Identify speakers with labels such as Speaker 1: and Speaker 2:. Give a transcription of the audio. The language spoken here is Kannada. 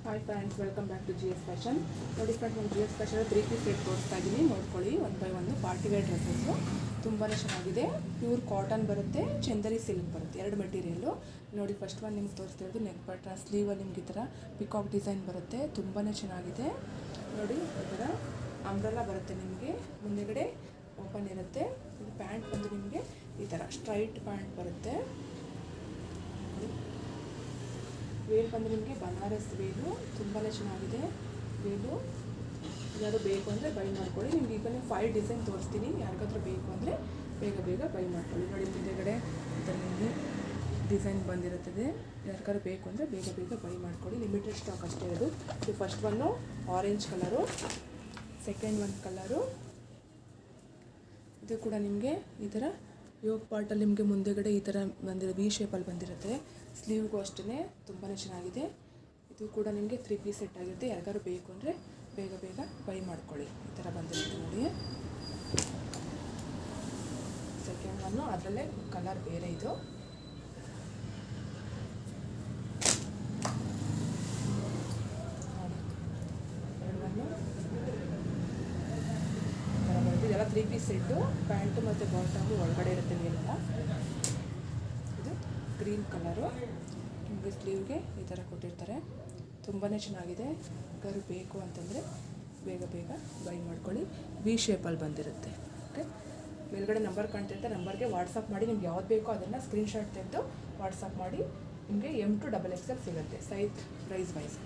Speaker 1: Hi friends, welcome back to GS fashion. ನೋಡಿ ಫ್ರೆಂಡ್ಸ್, ನಾನು GS ಫ್ಯಾಷನ್ 3 ಪೀಸ್ ಸೆಟ್ ತೋರಿಸ್ತಾ ಇದ್ದೀನಿ. ನೋಡ್ಕೊಳ್ಳಿ, 1 ಬೈ 1 ಪಾರ್ಟಿ ವೇರ್ ಡ್ರೆಸ್ಸಸ್ಸು ತುಂಬಾ ಚೆನ್ನಾಗಿದೆ. ಪ್ಯೂರ್ ಕಾಟನ್ ಬರುತ್ತೆ, ಚಂದರಿ ಸಿಲ್ಕ್ ಬರುತ್ತೆ, ಎರಡು ಮೆಟೀರಿಯಲ್ಲು. ನೋಡಿ, ಫಸ್ಟ್ ಒನ್ ನಿಮ್ಗೆ ತೋರಿಸ್ತಿರೋದು ನೆಕ್ ಬಟ್ಟ ಸ್ಲೀವಲ್ಲಿ ನಿಮ್ಗೆ ಈ ಥರ ಪಿಕಾಕ್ ಡಿಸೈನ್ ಬರುತ್ತೆ, ತುಂಬಾ ಚೆನ್ನಾಗಿದೆ. ನೋಡಿ, ಈ ಥರ ಅಂಬ್ರೆಲಾ ಬರುತ್ತೆ, ನಿಮಗೆ ಮುಂದೆಗಡೆ ಓಪನ್ ಇರುತ್ತೆ. ಇದು ಪ್ಯಾಂಟ್ ಬಂದು ನಿಮಗೆ ಈ ಥರ ಸ್ಟ್ರೈಟ್ ಪ್ಯಾಂಟ್ ಬರುತ್ತೆ. ವೇಲ್ ಬಂದು ನಿಮಗೆ ಬನಾರಸ್ ವೇಲು, ತುಂಬಾ ಚೆನ್ನಾಗಿದೆ ವೇಲು. ಯಾರು ಬೇಕು ಅಂದರೆ ಬೈ ಮಾಡ್ಕೊಳ್ಳಿ. ನಿಮ್ಗೆ ಈಗ ನೀವು 5 ಡಿಸೈನ್ ತೋರಿಸ್ತೀನಿ, ಯಾರಿಗಾದ್ರೂ ಬೇಕು ಅಂದರೆ ಬೇಗ ಬೈ ಮಾಡ್ಕೊಳ್ಳಿ. ನೋಡಿ, ಮುಂದೆಗಡೆ ಈ ಥರ ನಿಮಗೆ ಡಿಸೈನ್ ಬಂದಿರುತ್ತದೆ. ಯಾರಿಗಾದ್ರು ಬೇಕು ಅಂದರೆ ಬೇಗ ಬೈ ಮಾಡ್ಕೊಳ್ಳಿ. ಲಿಮಿಟೆಡ್ ಸ್ಟಾಕ್ ಅಷ್ಟೇ ಇರೋದು. ಇದು first one orange colour, second one colour. ಇದು ಕೂಡ ನಿಮಗೆ ಈ ಥರ ಯೋಗ ಪಾರ್ಟಲ್ಲಿ ನಿಮಗೆ ಮುಂದೆಗಡೆ ಈ ಥರ ವಿ ಶೇಪಲ್ಲಿ ಬಂದಿರುತ್ತೆ. ಸ್ಲೀವ್ಗೂ ಅಷ್ಟೇ ತುಂಬಾ ಚೆನ್ನಾಗಿದೆ. ಇದು ಕೂಡ ನಿಮಗೆ 3 ಪೀಸ್ ಸೆಟ್ ಆಗಿರುತ್ತೆ. ಯಾರಿಗಾರು ಬೇಕು ಅಂದರೆ ಬೇಗ ಬೈ ಮಾಡ್ಕೊಳ್ಳಿ. ಈ ಥರ ಬಂದಿರುತ್ತೆ ನೋಡಿ. ಸೆಕೆಂಡ್ ಒನ್ನು ಅದರಲ್ಲೇ ಕಲರ್ ಬೇರೆ. ಇದು ಇದೆಲ್ಲ 3 ಪೀಸ್ ಸೆಟ್ಟು. ಪ್ಯಾಂಟು ಮತ್ತು ಬಾಟಮು ಒಳಗಡೆ ಇರುತ್ತೆ ಮೇಲೆಲ್ಲ. ಇದು ಗ್ರೀನ್ ಕಲರು, ನಿಮಗೆ ಸ್ಲೀವ್ಗೆ ಈ ಥರ ಕೊಟ್ಟಿರ್ತಾರೆ. ತುಂಬಾ ಚೆನ್ನಾಗಿದೆ. ಯಾರು ಬೇಕು ಅಂತಂದರೆ ಬೇಗ ಬೈ ಮಾಡ್ಕೊಳ್ಳಿ. ವಿ ಶೇಪಲ್ಲಿ ಬಂದಿರುತ್ತೆ. ಓಕೆ, ಮೇಲ್ಗಡೆ ನಂಬರ್ ಕಾಣ್ತಿರುತ್ತೆ. ನಂಬರ್ಗೆ ವಾಟ್ಸಪ್ ಮಾಡಿ. ನಿಮ್ಗೆ ಯಾವ್ದು ಬೇಕೋ ಅದನ್ನು ಸ್ಕ್ರೀನ್ಶಾಟ್ ತೆಗೆದು ವಾಟ್ಸಪ್ ಮಾಡಿ. ನಿಮಗೆ M to XXL ಸಿಗುತ್ತೆ, ಸೈಜ್ ಪ್ರೈಸ್ ವೈಸ್.